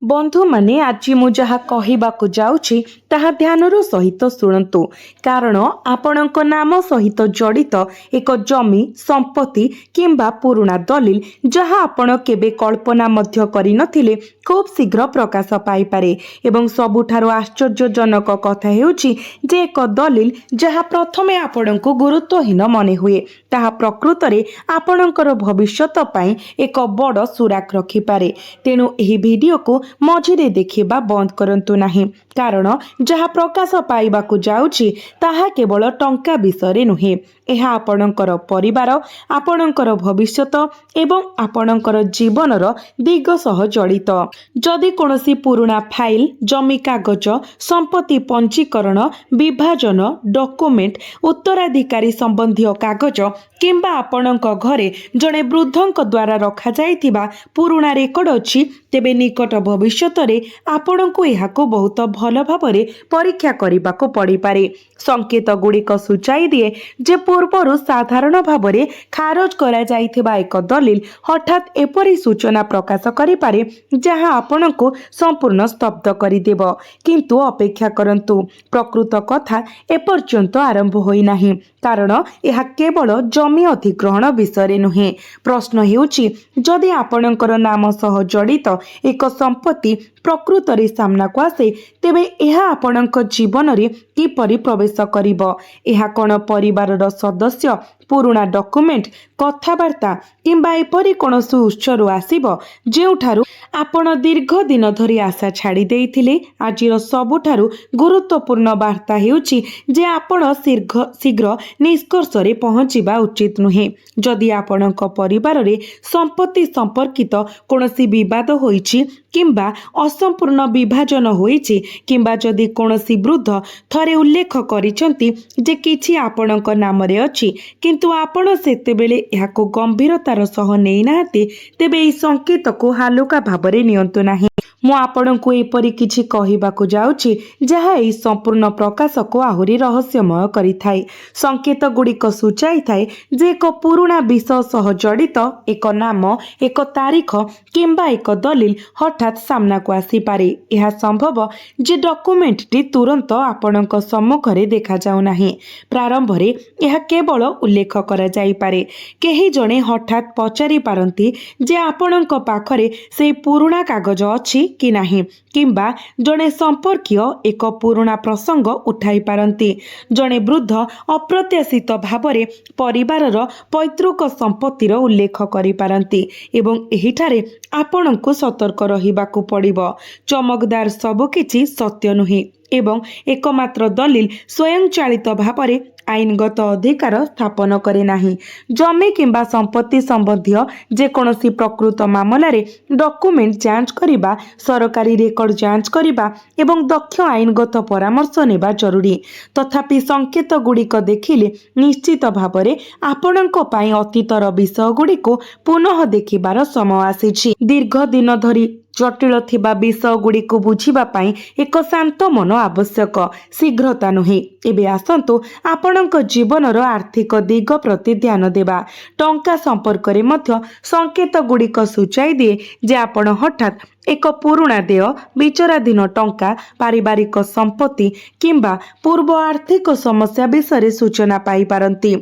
बंधु माने आज मु जहा कहवाकू जाऊची ताहा ध्यानर सहित शुणु कारण आपणक नाम सहित जड़ित एक जमी संपत्ति किंबा पुराणा दलिल जहा आपण केबे कल्पना मध्य करि नथिले खूब शीघ्र प्रकाश पाई पारे एवं सबुठारु आश्चर्यजनक कथा हेउची जे एक दलिल जहा प्रथमे आपणको गुरुत्वहीन मने हुए ताहा प्रकृत रे आपणकर भविष्यत पाई एक बड़ सुराक रखि पारे। तेणु एही वीडियो को मझिरे देखिबा बंद करंतु नाही कारण जहा प्रकाश पाइबाकू जाउची ताहा केवल टंका विषय नुहे। एहा आपणकर परिवार आपणकर भविष्यत एवं आपणकर जीवनर दिग सह जड़ित। जदि कोनोसी पुराणा फाइल जमी कागज संपत्ति पंजीकरण विभाजन डॉक्यूमेंट उत्तराधिकारी संबंधी कागज किंबा आपणक घरे जड़े वृद्धंक द्वारा रखा जाइथिबा पुराणा रेकर्ड अछि तेबे निकट भविष्यत रे आपणको एहाको बहुत भल भाबरे परीक्षा करिबाको पड़ी पारे। संकेत गुड़िक सूचाई दिए जे पूर्वरु साधारण भाबरे खारज करा जाइथिबा एक दलिल हठात एपरी सूचना प्रकाश करि पारे जहां आपणको संपूर्ण स्तब्ध करिदेब। किंतु अपेक्षा करंतु प्रकृत कथा एपर्यंत आरंभ होई नाही कारण यह केवल जमी अधिग्रहण विषय नुहे। प्रश्न हेउची जदि आपणकर नाम सह जड़ित एक संपत्ति प्रकृत रे सामना को आसे तेबे यह आपणक जीवन रे किपरि प्रवेश करिब। यह कोन परिवार सदस्य पुराणा डॉक्यूमेंट कथबार्ता किंबा एपरी कोनोसी उत्सरु आसीबो जेउठारु आपण दीर्घ दिन धरी आशा छाड़ी देइथिले। आजिर सबुठारु गुरुत्वपूर्ण वार्ता हेउची जे आपण शीघ्र निष्कर्ष रे पहुंचीबा उचित नुहे। जदि आपणक परिवार रे संपत्ति संपर्कित कोनोसी विवाद होईची किंबा असंपूर्ण विभाजन होईची किंबा जदि कोनोसी वृद्ध थरे उल्लेख करिसंती जे किछि आपणक नाम रे अछि किंतु आपण सेतेबेले याको गंभीरतार सह नेई नाहति तेबे एई संकेत को हालुका भाबरे नियंतु नाही। मु आपणको एपरी किछि कहिबाकू जाउछि जहा एई संपूर्ण प्रकाश को आहुरी रहस्यमय करिथाय। संकेत गुड़िक सूचाई थाए जे एक पुराणा विषय सह जड़ित एक नाम एक तारीख किंबा एक दलिल हठात सामना को आसी पारे। यह संभव जे डॉक्यूमेंट टी तुरंत आपणक सम्मुखरे देखा जाउ नाही। प्रारंभ रे यह केवल उल्लेख करा जाई पारे। केही जणे हठात पचारि पारंती जे आपणक पाखरे से पुराणा कागज अछि कि नाही किंबा जड़े संपर्कीय एक पुराणा प्रसंग उठाई पारंती। जड़े वृद्ध अप्रत्याशित भावरे परिवारर पैतृक संपत्तिर उल्लेख करि पारंती एवं एहिठारे आपणको सतर्क रहिबाकू पड़िबो। चमकदार सबकिछि सत्य नुहे एवं एकमात्र दलिल स्वयं चालित भावरे आईनगत अधिकार स्थापन करे नाही। जमी किंबा संपत्ति संबंधी जेकोसी प्रकृत मामलारे डॉक्यूमेंट जांच करिबा सरकारी रेकर्ड जांच करिबा एवं दक्ष आईनगत परामर्श नेबा जरूरी। तथापि संकेत गुड़िक देखिले निश्चित भावरे आपणको पाई अतीतर विषय गुड़िको पुनः देखिबार समय आसीछि। दीर्घ दिन धरी जटिल थिबा विषय गुड़िको बुझिबा पाई एक शांत मन आवश्यक शीघ्रता नुहे। एबे आसंतु आपणक जीवनर आर्थिक दिग प्रति ध्यान देबा। टंका संपर्क रे मध्य संकेत गुड़िक सूचाई दिए जे आपण हठात एक पुराणा देय विचाराधीन टंका पारिवारिक संपत्ति किंबा पूर्व आर्थिक समस्या विषय सूचना पाई पारंती।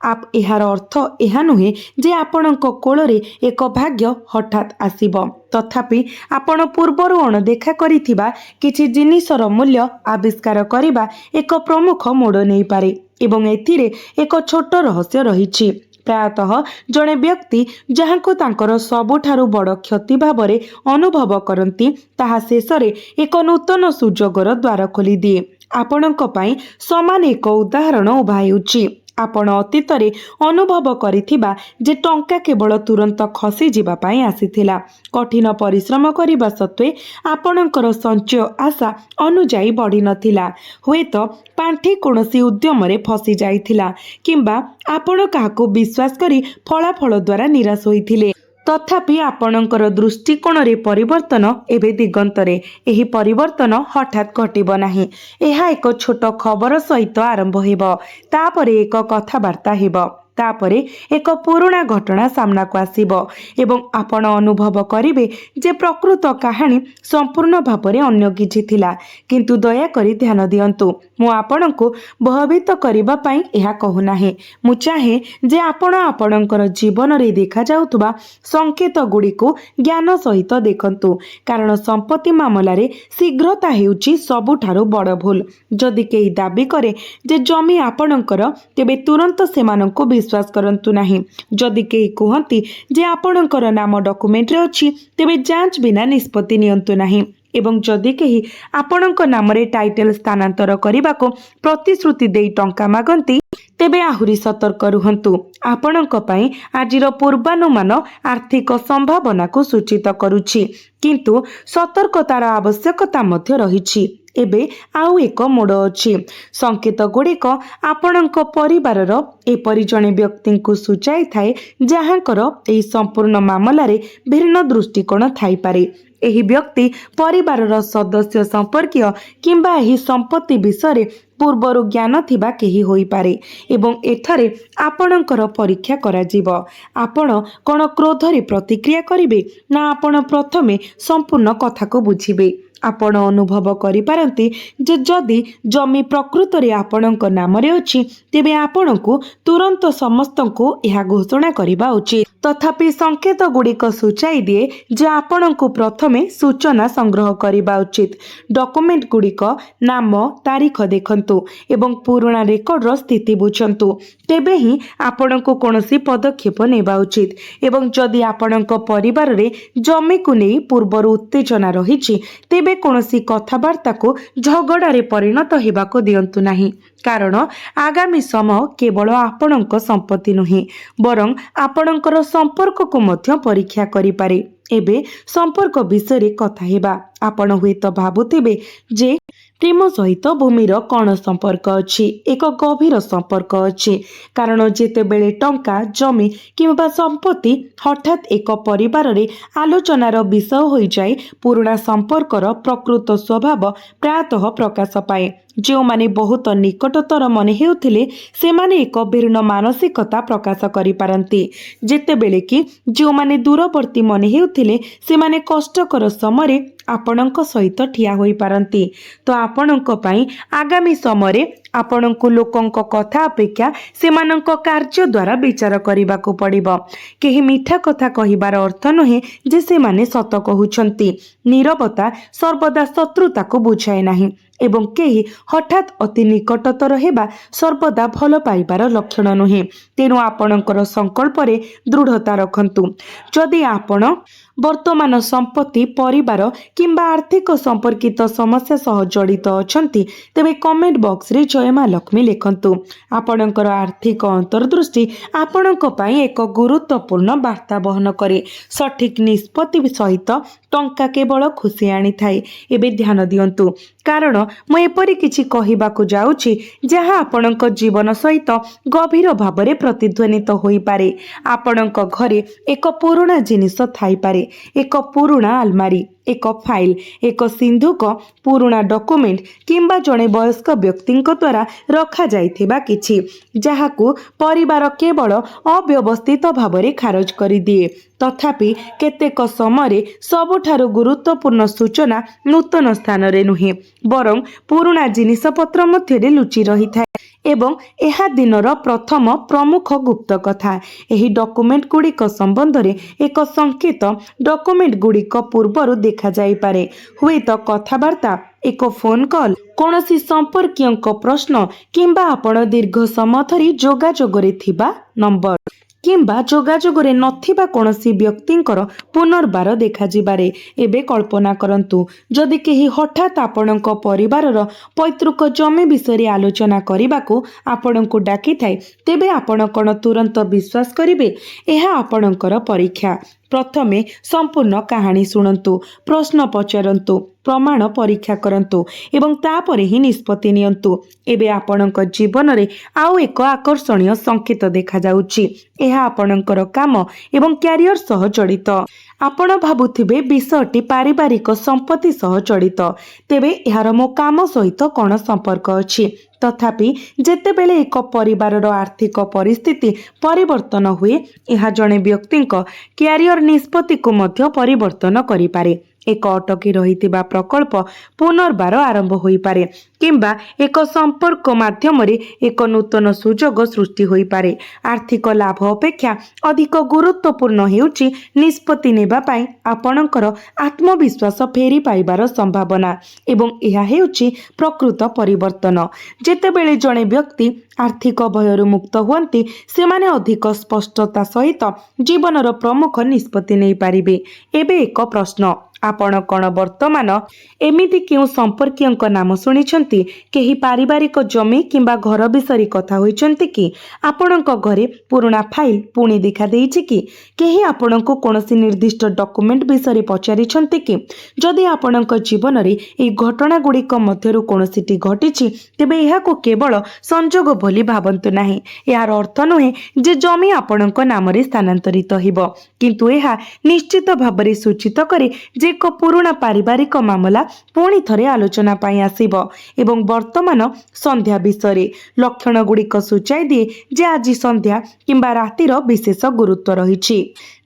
आप एहार अर्थ एहा नुहे जे आपणक कोଳରେ एक भाग्य हठात आसीबो तथापि आपण पूर्वरु अणदेखा करिथिबा किछि जिनिसर मूल्य आविष्कार करिबा एक प्रमुख मोड़ नहीं पारे एवं एथिरे एक छोट रहस्य रहिछि। प्रायतः जड़े व्यक्ति जहाँ को तांकर सबुठारु बड़ क्षति भावरे अनुभव करती ताहा शेषरे एक नूतन सुजोगर द्वार खोली दिए। आपणक पई समान एक उदाहरण उभा हेउछि। आपण अतीतरे अनुभव करिथिबा जे टंका केवल तुरंत खसी जिबा पाई आसीथिला। कठिन परिश्रम करिबा सत्वे आपणकर संचय आशा अनुजाई बढ़ी नथिला। हुएत पांठी कोनोसी उद्यम रे फसी जाइथिला किंबा आपण काहाको विश्वास करी फलाफल द्वारा निराश होइथिले। तथापि आपणकर दृष्टिकोण रे परिवर्तन एबे दिगंतरे। एही परिवर्तन हठात घटिबो नाही। एहा एक छोट खबर सहित आरंभ हेबो तापरे एक कथाबार्ता हेबो तापरे एक पुराणा घटना सामना को आसीबो एवं आपण अनुभव करिवे जे प्रकृत कहानी संपूर्ण भाବରେ अन्य किछि थिला। किंतु दया करी ध्यान दियंतु, मु आपणको भयभीत करिबा पई एहा कहू नाही। मु चाहे जे आपण आपणकर जीवन रे देखा जाउतबा संकेत गुडी को ज्ञान सहित देखंतु, कारण संपत्ति मामला रे शीघ्रता हेउची सबुठारु बड़ भूल। जदि केही दाबी करे जे जमी आपणकर, तेबे तुरंत सेमानंको विश्वास करंतु नाही। जदि केही कहंती जे आपणकर नाम डॉक्यूमेंट रे अछि, तेबे जांच बिना निष्पत्ति नियंतु नाही। एवं जदि केही आपणक नाम रे टाइटल स्थानांतर करबाको प्रतिश्रुति देई टंका मागंती, तेबे आहुरी सतर्क रुहंतु। आपणक पई आजिर पूर्वानुमान आर्थिक संभावना को सूचित करुछि, किंतु सतर्कतार आवश्यकता मध्य रहिछि। एबे आउ एक मोड़ अछि। संकेत गुड़िक आपणक परिवारर एपरि जणे व्यक्ति को सूचाई थाए जहाँकर एही संपूर्ण मामला रे भिन्न दृष्टिकोण थाई पारे। एही व्यक्ति परिवारर सदस्य संपर्कीय किंबा एही संपत्ति विषय पूर्वर ज्ञान थिबा केही होई पारे एवं एथरे आपणकर परीक्षा करा जीवो। आपण कोन क्रोधरे प्रतिक्रिया करिवे ना आपण प्रथमे संपूर्ण कथा को बुझिबे। आपण अनुभव करि पारंती जे जदि जमी प्रकृत रे आपणक नाम रे अछि, तेबे आपणको तुरंत समस्तको एहा घोषणा करिबा उचित। तथापि संकेत गुड़िक सूचाई दिए जे आपणको प्रथमे सूचना संग्रह करिबा उचित। डॉक्यूमेंट गुड़िक नाम तारीख देखंतु एवं पुराणा रेकर्डर स्थिति बुझंतु, तेबे ही आपणको कोनोसी पदक्षेप नेबा उचित। एवं जदि आपणक परिवार रे जमी को नै पूर्वर उत्तेजना रहिछि, तेबे कोनोसी कथावार्ता को झगड़ा रे परिणत हेबाको दियंतु नाही, कारण आगामी समय केवल आपणक संपत्ति नुहे बरं आपणकर संपर्क को मध्य परीक्षा करि पारे। एबे संपर्क विषय रे कथा हेबा। आपण हुएत भाबुथिबे जे प्रेम सहित भूमिर कौन संपर्क अछि। एक गभीर संपर्क अछि, कारण जेतेबेले टंका जमी किंबा संपत्ति हठात एक परिवार रे आलोचनार विषय होई जाए, पुराणा संपर्कर प्रकृत स्वभाव प्रायतः प्रकाश पाए। जो माने बहुत निकटतर मन हेउथिले सेमाने एक भिन्न मानसिकता प्रकाश करि पारंती, जेतेबेले कि जो माने दूरवर्ती मन हेउथिले सेमाने कष्टकर समय आपणक सहित ठिया होई पारंती। तो आपणक पई आगामी समय आपणको लोकंक कथा अपेक्षा सेमानंक कार्य द्वारा विचार करिबाको पड़िबो। केही मीठा कथा कहिबार अर्थ नहे जे सेमाने सत कहउछंती। नीरवता सर्वदा शत्रुता को बुझाए नाही एवं केही हठात अति निकटतर हेबा सर्वदा भल पाइबार लक्षण नुहे। तेणु आपणकर संकल्प रे दृढ़ता रखंतु। जदि आपण वर्तमान संपत्ति, परिवार किंबा आर्थिक संपर्कित समस्या सह जड़ित अछंती, तेबे कमेंट बॉक्स रे जय मां लक्ष्मी लिखंतु। आपणकर आर्थिक अंतर्दृष्टि आपणक पई एक गुरुत्वपूर्ण वार्ता बहन करे। सठिक निष्पत्ति सहित टंका केवल खुशी आनी थाए। एबे ध्यान दियंतु, कारण मु एपरि किछि कहिबाकु जाउछि जहाँ आपणक जीवन सहित गभीर भावरे प्रतिध्वनित होई पारे। आपणक घरे एक पुराणा जिनिस थाई पारे, एक पुराणा अलमारी, एक फाइल, एक सिंधुक, पुराणा डॉक्यूमेंट किंबा जड़े वयस्क व्यक्ति द्वारा रखा जाइथिबा किछि, जहाकू परिवार केवल अव्यवस्थित भावरे खारज करि दिए। तथापि केतेक समय सबुठारु गुरुत्वपूर्ण सूचना नूतन स्थान रे नुहे बरं पुराणा जिनिस पत्र मध्य लुचि रही थाए एवं एहा दिनर प्रथम प्रमुख गुप्त कथा। एही डॉक्यूमेंट गुड़िक संबंध रे एक संकेत डॉक्यूमेंट गुड़िक पूर्वर देखा जाई पारे। हुए तो कथावार्ता, एक फोन कॉल, कोनोसी संपर्कीयंक प्रश्न किंबा आपण दीर्घ समय धरी जोगाजोगरे थिबा नंबर किंबा जोगाजोगरे नथिबा कोनोसी व्यक्तिंकर पुनर्बार देखा जिबारे। एबे कल्पना करंतु जदि केही हठात आपणक परिवारर पैतृक जमी विषय आलोचना करिबाकू आपणको डाकी थाए, तेबे आपण कोन तुरंत विश्वास करिवे? एहा आपणकर परीक्षा। प्रथमे संपूर्ण कहानी शुणंतु, प्रश्न पचारंतु, प्रमाण परीक्षा करंतु एवं तापरे ही निष्पत्ति नियंतु। एबे आपणक जीवन रे आउ एक आकर्षणीय संकेत देखा जाउछि। एहा आपणकर काम एवं क्यारियर सह जड़ित। ଆପଣ ଭାବୁଥିବେ ବିଷୟଟି ପାରିବାରିକ ସମ୍ପତ୍ତି ସହ ଜଡ଼ିତ, ତେବେ ଏହାର ମୋ କାମ ସହିତ କ'ଣ ସମ୍ପର୍କ ଅଛି? ତଥାପି ଯେତେବେଳେ ଏକ ପରିବାରର ଆର୍ଥିକ ପରିସ୍ଥିତି ପରିବର୍ତ୍ତନ ହୁଏ, ଏହା ଜଣେ ବ୍ୟକ୍ତିଙ୍କ କ୍ୟାରିୟର ନିଷ୍ପତ୍ତିକୁ ମଧ୍ୟ ପରିବର୍ତ୍ତନ କରିପାରେ। ଏକ ଅଟକି ରହିଥିବା ପ୍ରକଳ୍ପ ପୁନର୍ବାର ଆରମ୍ଭ ହୋଇପାରେ କିମ୍ବା ଏକ ସମ୍ପର୍କ ମାଧ୍ୟମରେ ଏକ ନୂତନ ସୁଯୋଗ ସୃଷ୍ଟି ହୋଇପାରେ। ଆର୍ଥିକ ଲାଭ ଅପେକ୍ଷା ଅଧିକ ଗୁରୁତ୍ୱପୂର୍ଣ୍ଣ ହେଉଛି ନିଷ୍ପତ୍ତି ନେବା ପାଇଁ ଆପଣଙ୍କର ଆତ୍ମବିଶ୍ୱାସ ଫେରି ପାଇବାର ସମ୍ଭାବନା, ଏବଂ ଏହା ହେଉଛି ପ୍ରକୃତ ପରିବର୍ତ୍ତନ। ଯେତେବେଳେ ଜଣେ ବ୍ୟକ୍ତି ଆର୍ଥିକ ଭୟରୁ ମୁକ୍ତ ହୁଅନ୍ତି, ସେମାନେ ଅଧିକ ସ୍ପଷ୍ଟତା ସହିତ ଜୀବନର ପ୍ରମୁଖ ନିଷ୍ପତ୍ତି ନେଇପାରିବେ। ଏବେ ଏକ ପ୍ରଶ୍ନ, ଆପଣ କ'ଣ ବର୍ତ୍ତମାନ ଏମିତି କେଉଁ ସମ୍ପର୍କୀୟଙ୍କ ନାମ ଶୁଣିଛନ୍ତି? କେହି ପାରିବାରିକ ଜମି କିମ୍ବା ଘର ବିଷୟରେ କଥା ହୋଇଛନ୍ତି କି? ଆପଣଙ୍କ ଘରେ ପୁରୁଣା ଫାଇଲ ପୁଣି ଦେଖା ଦେଇଛି କି? କେହି ଆପଣଙ୍କୁ କୌଣସି ନିର୍ଦ୍ଦିଷ୍ଟ ଡକୁମେଣ୍ଟ ବିଷୟରେ ପଚାରିଛନ୍ତି କି? ଯଦି ଆପଣଙ୍କ ଜୀବନରେ ଏହି ଘଟଣାଗୁଡ଼ିକ ମଧ୍ୟରୁ କୌଣସିଟି ଘଟିଛି, ତେବେ ଏହାକୁ କେବଳ ସଂଯୋଗ ବୋଲି ଭାବନ୍ତୁ ନାହିଁ। ଏହାର ଅର୍ଥ ନୁହେଁ ଯେ ଜମି ଆପଣଙ୍କ ନାମରେ ସ୍ଥାନାନ୍ତରିତ ହେବ, କିନ୍ତୁ ଏହା ନିଶ୍ଚିତ ଭାବରେ ସୂଚିତ କରେ ଯେ ଏକ ପୁରୁଣା ପାରିବାରିକ ମାମଲା ପୁଣି ଥରେ ଆଲୋଚନା ପାଇଁ ଆସିବ। ଏବଂ ବର୍ତ୍ତମାନ ସନ୍ଧ୍ୟା ବିଷୟରେ ଲକ୍ଷଣଗୁଡ଼ିକ ସୂଚାଇ ଦିଏ ଯେ ଆଜି ସନ୍ଧ୍ୟା କିମ୍ବା ରାତିର ବିଶେଷ ଗୁରୁତ୍ୱ ରହିଛି।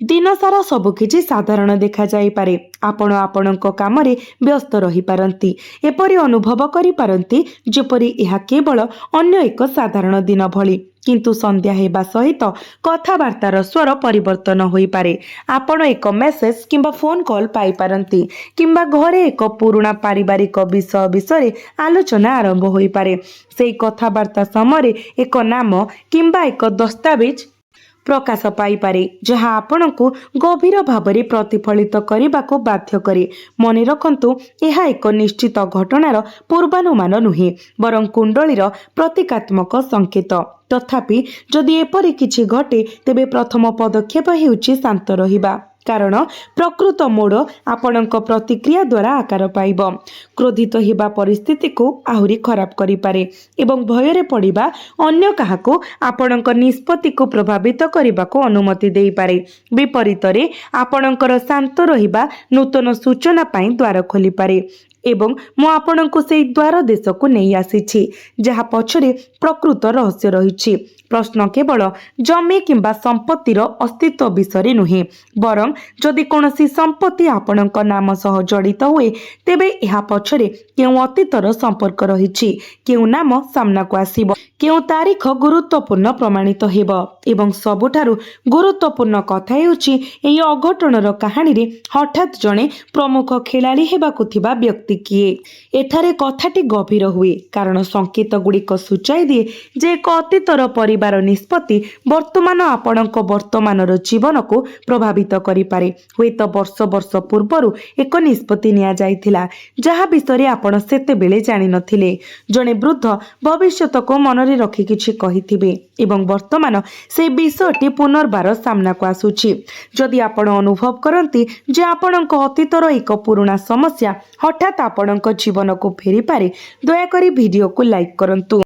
ଦିନସାରା ସବୁକିଛି ସାଧାରଣ ଦେଖାଯାଇପାରେ। ଆପଣ ଆପଣଙ୍କ କାମରେ ବ୍ୟସ୍ତ ରହିପାରନ୍ତି, ଏପରି ଅନୁଭବ କରିପାରନ୍ତି ଯେପରି ଏହା କେବଳ ଅନ୍ୟ ଏକ ସାଧାରଣ ଦିନ ଭଳି। କିନ୍ତୁ ସନ୍ଧ୍ୟା ହେବା ସହିତ କଥାବାର୍ତ୍ତାର ସ୍ୱର ପରିବର୍ତ୍ତନ ହୋଇପାରେ। ଆପଣ ଏକ ମେସେଜ କିମ୍ବା ଫୋନ୍ କଲ୍ ପାଇପାରନ୍ତି, କିମ୍ବା ଘରେ ଏକ ପୁରୁଣା ପାରିବାରିକ ବିଷୟ ବିଷୟରେ ଆଲୋଚନା ଆରମ୍ଭ ହୋଇପାରେ। ସେହି କଥାବାର୍ତ୍ତା ସମୟରେ ଏକ ନାମ କିମ୍ବା ଏକ ଦସ୍ତାବିଜ ପ୍ରକାଶ ପାଇପାରେ, ଯାହା ଆପଣଙ୍କୁ ଗଭୀର ଭାବରେ ପ୍ରତିଫଳିତ କରିବାକୁ ବାଧ୍ୟ କରେ। ମନେ ରଖନ୍ତୁ, ଏହା ଏକ ନିଶ୍ଚିତ ଘଟଣାର ପୂର୍ବାନୁମାନ ନୁହେଁ, ବରଂ କୁଣ୍ଡଳୀର ପ୍ରତୀକାତ୍ମକ ସଂକେତ। ତଥାପି ଯଦି ଏପରି କିଛି ଘଟେ, ତେବେ ପ୍ରଥମ ପଦକ୍ଷେପ ହେଉଛି ଶାନ୍ତ ରହିବା, କାରଣ ପ୍ରକୃତ ମୋଡ଼ ଆପଣଙ୍କ ପ୍ରତିକ୍ରିୟା ଦ୍ୱାରା ଆକାର ପାଇବ। କ୍ରୋଧିତ ହେବା ପରିସ୍ଥିତିକୁ ଆହୁରି ଖରାପ କରିପାରେ, ଏବଂ ଭୟରେ ପଡ଼ିବା ଅନ୍ୟ କାହାକୁ ଆପଣଙ୍କ ନିଷ୍ପତ୍ତିକୁ ପ୍ରଭାବିତ କରିବାକୁ ଅନୁମତି ଦେଇପାରେ। ବିପରୀତରେ, ଆପଣଙ୍କର ଶାନ୍ତ ରହିବା ନୂତନ ସୂଚନା ପାଇଁ ଦ୍ୱାର ଖୋଲିପାରେ। ଏବଂ ମୁଁ ଆପଣଙ୍କୁ ସେହି ଦ୍ୱାର ଦେଶକୁ ନେଇ ଆସିଛି, ଯାହା ପଛରେ ପ୍ରକୃତ ରହସ୍ୟ ରହିଛି। ପ୍ରଶ୍ନ କେବଳ ଜମି କିମ୍ବା ସମ୍ପତ୍ତିର ଅସ୍ତିତ୍ୱ ବିଷୟରେ ନୁହେଁ, ବରଂ ଯଦି କୌଣସି ସମ୍ପତ୍ତି ଆପଣଙ୍କ ନାମ ସହ ଜଡ଼ିତ ହୁଏ, ତେବେ ଏହା ପଛରେ କେଉଁ ଅତୀତର ସମ୍ପର୍କ ରହିଛି, କେଉଁ ନାମ ସାମ୍ନାକୁ ଆସିବ, କେଉଁ ତାରିଖ ଗୁରୁତ୍ୱପୂର୍ଣ୍ଣ ପ୍ରମାଣିତ ହେବ। ଏବଂ ସବୁଠାରୁ ଗୁରୁତ୍ୱପୂର୍ଣ୍ଣ କଥା ହେଉଛି, ଏହି ଅଘଟଣର କାହାଣୀରେ ହଠାତ୍ ଜଣେ ପ୍ରମୁଖ ଖେଳାଳି ହେବାକୁ ଥିବା ବ୍ୟକ୍ତି କିଏ। ଏଠାରେ କଥାଟି ଗଭୀର ହୁଏ, କାରଣ ସଂକେତଗୁଡ଼ିକ ସୂଚାଇ ଦିଏ ଯେ ଏକ ଅତୀତର ପରିବାର ନିଷ୍ପତ୍ତି ବର୍ତ୍ତମାନ ଆପଣଙ୍କ ବର୍ତ୍ତମାନର ଜୀବନକୁ ପ୍ରଭାବିତ କରିପାରେ। ହୁଏତ ବର୍ଷ ବର୍ଷ ପୂର୍ବରୁ ଏକ ନିଷ୍ପତ୍ତି ନିଆଯାଇଥିଲା, ଯାହା ବିଷୟରେ ଆପଣ ସେତେବେଳେ ଜାଣିନଥିଲେ। ଜଣେ ବୃଦ୍ଧ ଭବିଷ୍ୟତକୁ ମନରେ ରଖି କିଛି କହିଥିବେ, ଏବଂ ବର୍ତ୍ତମାନ ସେହି ବିଷୟଟି ପୁନର୍ବାର ସାମ୍ନାକୁ ଆସୁଛି। ଯଦି ଆପଣ ଅନୁଭବ କରନ୍ତି ଯେ ଆପଣଙ୍କ ଅତୀତର ଏକ ପୁରୁଣା ସମସ୍ୟା ହଠାତ୍ ଆପଣଙ୍କ ଜୀବନକୁ ଫେରିପାରେ, ଦୟାକରି ଭିଡ଼ିଓକୁ ଲାଇକ୍ କରନ୍ତୁ।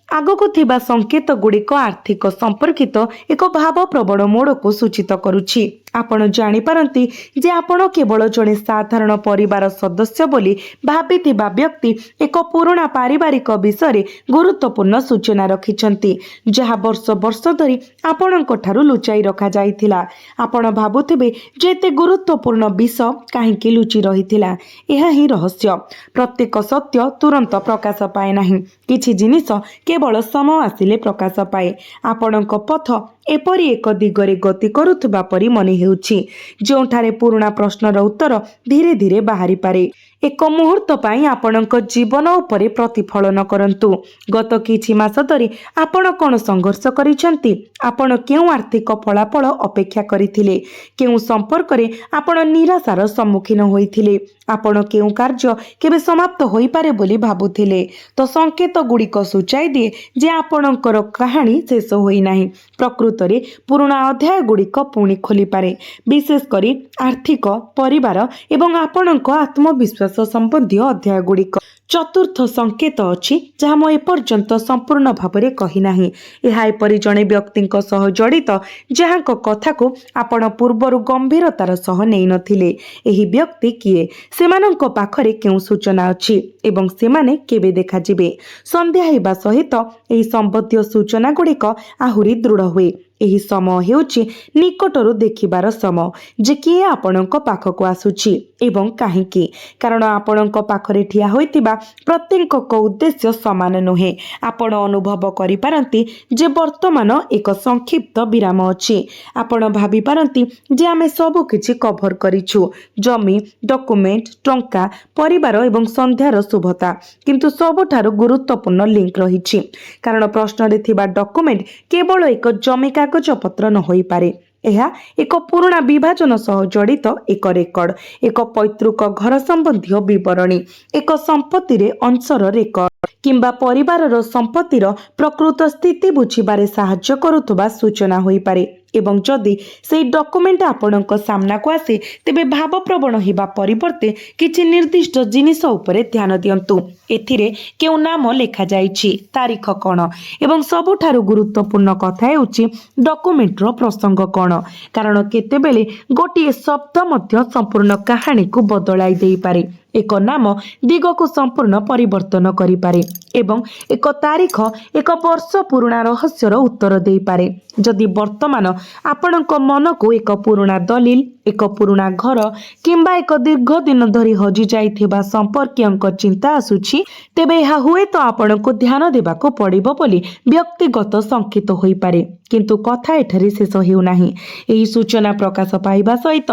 ଆଗକୁ ଥିବା ସଂକେତଗୁଡ଼ିକ ଆର୍ଥିକ ସମ୍ପର୍କିତ ଏକ ଭାବପ୍ରବଣ ମୋଡ଼କୁ ସୂଚିତ କରୁଛି। ଆପଣ ଜାଣିପାରନ୍ତି ଯେ ଆପଣ କେବଳ ଜଣେ ସାଧାରଣ ପରିବାର ସଦସ୍ୟ ବୋଲି ଭାବିଥିବା ବ୍ୟକ୍ତି ଏକ ପୁରୁଣା ପାରିବାରିକ ବିଷୟରେ ଗୁରୁତ୍ୱପୂର୍ଣ୍ଣ ସୂଚନା ରଖିଛନ୍ତି, ଯାହା ବର୍ଷ ବର୍ଷ ଧରି ଆପଣଙ୍କ ଠାରୁ ଲୁଚାଇ ରଖାଯାଇଥିଲା। ଆପଣ ଭାବୁଥିବେ ଯେ ଏତେ ଗୁରୁତ୍ୱପୂର୍ଣ୍ଣ ବିଷୟ କାହିଁକି ଲୁଚି ରହିଥିଲା? ଏହା ହିଁ ରହସ୍ୟ। ପ୍ରତ୍ୟେକ ସତ୍ୟ ତୁରନ୍ତ ପ୍ରକାଶ ପାଏ ନାହିଁ। କିଛି ଜିନିଷ କେବଳ ସମୟ ଆସିଲେ ପ୍ରକାଶ ପାଏ। ଆପଣଙ୍କ ପଥ ଏପରି ଏକ ଦିଗରେ ଗତି କରୁଥିବା ପରି ମନେ ହେଉଛି, ଯେଉଁଠାରେ ପୁରୁଣା ପ୍ରଶ୍ନର ଉତ୍ତର ଧୀରେ ଧୀରେ ବାହାରିପାରେ। ଏକ ମୁହୂର୍ତ୍ତ ପାଇଁ ଆପଣଙ୍କ ଜୀବନ ଉପରେ ପ୍ରତିଫଳନ କରନ୍ତୁ। ଗତ କିଛି ମାସ ଧରି ଆପଣ କ'ଣ ସଂଘର୍ଷ କରିଛନ୍ତି? ଆପଣ କେଉଁ ଆର୍ଥିକ ଫଳାଫଳ ଅପେକ୍ଷା କରିଥିଲେ? କେଉଁ ସମ୍ପର୍କରେ ଆପଣ ନିରାଶାର ସମ୍ମୁଖୀନ ହୋଇଥିଲେ? ଆପଣ କେଉଁ କାର୍ଯ୍ୟ କେବେ ସମାପ୍ତ ହୋଇପାରେ ବୋଲି ଭାବୁଥିଲେ? ତ ସଂକେତଗୁଡ଼ିକ ସୂଚାଇ ଦିଏ ଯେ ଆପଣଙ୍କର କାହାଣୀ ଶେଷ ହୋଇନାହିଁ। ପ୍ରକୃତ ପ୍ରକୃତରେ ପୁରୁଣା ଅଧ୍ୟାୟ ଗୁଡ଼ିକ ପୁଣି ଖୋଲିପାରେ, ବିଶେଷ କରି ଆର୍ଥିକ, ପରିବାର ଏବଂ ଆପଣଙ୍କ ଆତ୍ମବିଶ୍ୱାସ ସମ୍ବନ୍ଧୀୟ ଅଧ୍ୟାୟ ଗୁଡ଼ିକ। ଚତୁର୍ଥ ସଂକେତ ଅଛି ଯାହା ମୁଁ ଏପର୍ଯ୍ୟନ୍ତ ସମ୍ପୂର୍ଣ୍ଣ ଭାବରେ କହିନାହିଁ। ଏହା ଏପରି ଜଣେ ବ୍ୟକ୍ତିଙ୍କ ସହ ଜଡ଼ିତ ଯାହାଙ୍କ କଥାକୁ ଆପଣ ପୂର୍ବରୁ ଗମ୍ଭୀରତାର ସହ ନେଇନଥିଲେ। ଏହି ବ୍ୟକ୍ତି କିଏ? ସେମାନଙ୍କ ପାଖରେ କେଉଁ ସୂଚନା ଅଛି ଏବଂ ସେମାନେ କେବେ ଦେଖାଯିବେ? ସନ୍ଧ୍ୟା ହେବା ସହିତ ଏହି ସମ୍ବନ୍ଧୀୟ ସୂଚନା ଗୁଡ଼ିକ ଆହୁରି ଦୃଢ଼ ହୁଏ। ଏହି ସମୟ ହେଉଛି ନିକଟରୁ ଦେଖିବାର ସମୟ ଯେ କିଏ ଆପଣଙ୍କ ପାଖକୁ ଆସୁଛି ଏବଂ କାହିଁକି। କାରଣ ଆପଣଙ୍କ ପାଖରେ ଠିଆ ହୋଇଥିବା ପ୍ରତ୍ୟେକଙ୍କ ଉଦ୍ଦେଶ୍ୟ ସମାନ ନୁହେଁ। ଆପଣ ଅନୁଭବ କରିପାରନ୍ତି ଯେ ବର୍ତ୍ତମାନ ଏକ ସଂକ୍ଷିପ୍ତ ବିରାମ ଅଛି। ଆପଣ ଭାବିପାରନ୍ତି ଯେ ଆମେ ସବୁ କିଛି କଭର କରିଛୁ, ଜମି, ଡକୁମେଣ୍ଟ, ଟଙ୍କା, ପରିବାର ଏବଂ ସନ୍ଧ୍ୟାର ଶୁଭତା। କିନ୍ତୁ ସବୁଠାରୁ ଗୁରୁତ୍ୱପୂର୍ଣ୍ଣ ଲିଙ୍କ ରହିଛି। କାରଣ ପ୍ରଶ୍ନରେ ଥିବା ଡକୁମେଣ୍ଟ କେବଳ ଏକ ଜମି କାଗଜପତ୍ର ନ ହୋଇପାରେ। ଏହା ଏକ ପୁରୁଣା ବିଭାଜନ ସହ ଜଡ଼ିତ ଏକ ରେକର୍ଡ, ଏକ ପୈତୃକ ଘର ସମ୍ବନ୍ଧୀୟ ବିବରଣୀ, ଏକ ସମ୍ପତ୍ତିରେ ଅଂଶର ରେକର୍ଡ କିମ୍ବା ପରିବାରର ସମ୍ପତ୍ତିର ପ୍ରକୃତ ସ୍ଥିତି ବୁଝିବାରେ ସାହାଯ୍ୟ କରୁଥିବା ସୂଚନା ହୋଇପାରେ। ଏବଂ ଯଦି ସେହି ଡକୁମେଣ୍ଟ ଆପଣଙ୍କ ସାମ୍ନାକୁ ଆସେ ତେବେ ଭାବପ୍ରବଣ ହେବା ପରିବର୍ତ୍ତେ କିଛି ନିର୍ଦ୍ଦିଷ୍ଟ ଜିନିଷ ଉପରେ ଧ୍ୟାନ ଦିଅନ୍ତୁ। ଏଥିରେ କେଉଁ ନାମ ଲେଖାଯାଇଛି, ତାରିଖ କ'ଣ ଏବଂ ସବୁଠାରୁ ଗୁରୁତ୍ୱପୂର୍ଣ୍ଣ କଥା ହେଉଛି ଡକୁମେଣ୍ଟର ପ୍ରସଙ୍ଗ କ'ଣ। କାରଣ କେତେବେଳେ ଗୋଟିଏ ଶବ୍ଦ ମଧ୍ୟ ସମ୍ପୂର୍ଣ୍ଣ କାହାଣୀକୁ ବଦଳାଇ ଦେଇପାରେ। ଏକ ନାମ ଦିଗକୁ ସମ୍ପୂର୍ଣ୍ଣ ପରିବର୍ତ୍ତନ କରିପାରେ ଏବଂ ଏକ ତାରିଖ ଏକ ବର୍ଷ ପୁରୁଣା ରହସ୍ୟର ଉତ୍ତର ଦେଇପାରେ। ଯଦି ବର୍ତ୍ତମାନ ଆପଣଙ୍କ ମନକୁ ଏକ ପୁରୁଣା ଦଲିଲ, ଏକ ପୁରୁଣା ଘର କିମ୍ବା ଏକ ଦୀର୍ଘ ଦିନ ଧରି ହଜିଯାଇଥିବା ସମ୍ପର୍କୀୟଙ୍କ ଚିନ୍ତା ଆସୁଛି, ତେବେ ଏହା ହୁଏତ ଆପଣଙ୍କୁ ଧ୍ୟାନ ଦେବାକୁ ପଡ଼ିବ ବୋଲି ବ୍ୟକ୍ତିଗତ ସଂକେତ ହୋଇପାରେ। କିନ୍ତୁ କଥା ଏଠାରେ ଶେଷ ହେଉନାହିଁ। ଏହି ସୂଚନା ପ୍ରକାଶ ପାଇବା ସହିତ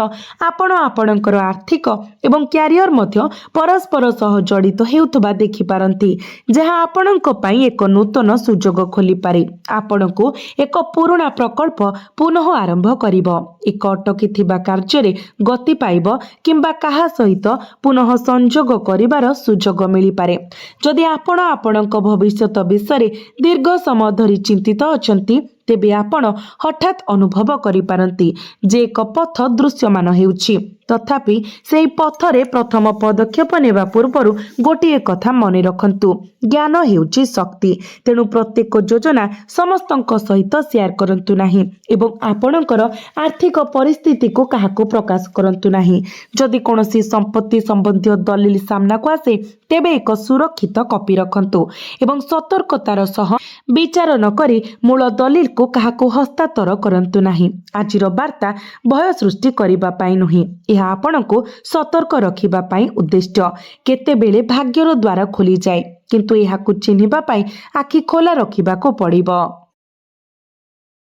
ଆପଣ ଆପଣଙ୍କର ଆର୍ଥିକ ଏବଂ କ୍ୟାରିୟର ମଧ୍ୟ ପରସ୍ପର ସହ ଜଡ଼ିତ ହେଉଥିବା ଦେଖିପାରନ୍ତି, ଯାହା ଆପଣଙ୍କ ପାଇଁ ଏକ ନୂତନ ସୁଯୋଗ ଖୋଲିପାରେ। ଆପଣଙ୍କୁ ଏକ ପୁରୁଣା ପ୍ରକଳ୍ପ ପୁନଃ ଆରମ୍ଭ କରିବ, ଏକ ଅଟକିଥିବା କାର୍ଯ୍ୟରେ ଗତି ପାଇବ କିମ୍ବା କାହା ସହିତ ପୁନଃ ସଂଯୋଗ କରିବାର ସୁଯୋଗ ମିଳିପାରେ। ଯଦି ଆପଣ ଆପଣଙ୍କ ଭବିଷ୍ୟତ ବିଷୟରେ ଦୀର୍ଘ ସମୟ ଧରି ଚିନ୍ତିତ ଅଛନ୍ତି, ତେବେ ଆପଣ ହଠାତ୍ ଅନୁଭବ କରିପାରନ୍ତି ଯେ ଏକ ପଥ ଦୃଶ୍ୟମାନ ହେଉଛି। ତଥାପି ସେହି ପଥରେ ପ୍ରଥମ ପଦକ୍ଷେପ ନେବା ପୂର୍ବରୁ ଗୋଟିଏ କଥା ମନେ ରଖନ୍ତୁ, ଜ୍ଞାନ ହେଉଛି ଶକ୍ତି। ତେଣୁ ପ୍ରତ୍ୟେକ ଯୋଜନା ସମସ୍ତଙ୍କ ସହିତ ସେୟାର କରନ୍ତୁ ନାହିଁ ଏବଂ ଆପଣଙ୍କର ଆର୍ଥିକ ପରିସ୍ଥିତିକୁ କାହାକୁ ପ୍ରକାଶ କରନ୍ତୁ ନାହିଁ। ଯଦି କୌଣସି ସମ୍ପତ୍ତି ସମ୍ବନ୍ଧୀୟ ଦଲିଲ ସାମ୍ନାକୁ ଆସେ ତେବେ ଏକ ସୁରକ୍ଷିତ କପି ରଖନ୍ତୁ ଏବଂ ସତର୍କତାର ସହ ବିଚାର ନ କରି ମୂଳ ଦଲିଲକୁ କାହାକୁ ହସ୍ତାନ୍ତର କରନ୍ତୁ ନାହିଁ। ଆଜିର ବାର୍ତ୍ତା ଭୟ ସୃଷ୍ଟି କରିବା ପାଇଁ ନୁହେଁ, ଏହା ଆପଣଙ୍କୁ ସତର୍କ ରଖିବା ପାଇଁ ଉଦ୍ଦିଷ୍ଟ। କେତେବେଳେ ଭାଗ୍ୟର ଦ୍ୱାର ଖୋଲିଯାଏ, କିନ୍ତୁ ଏହାକୁ ଚିହ୍ନିବା ପାଇଁ ଆଖି ଖୋଲା ରଖିବାକୁ ପଡ଼ିବ।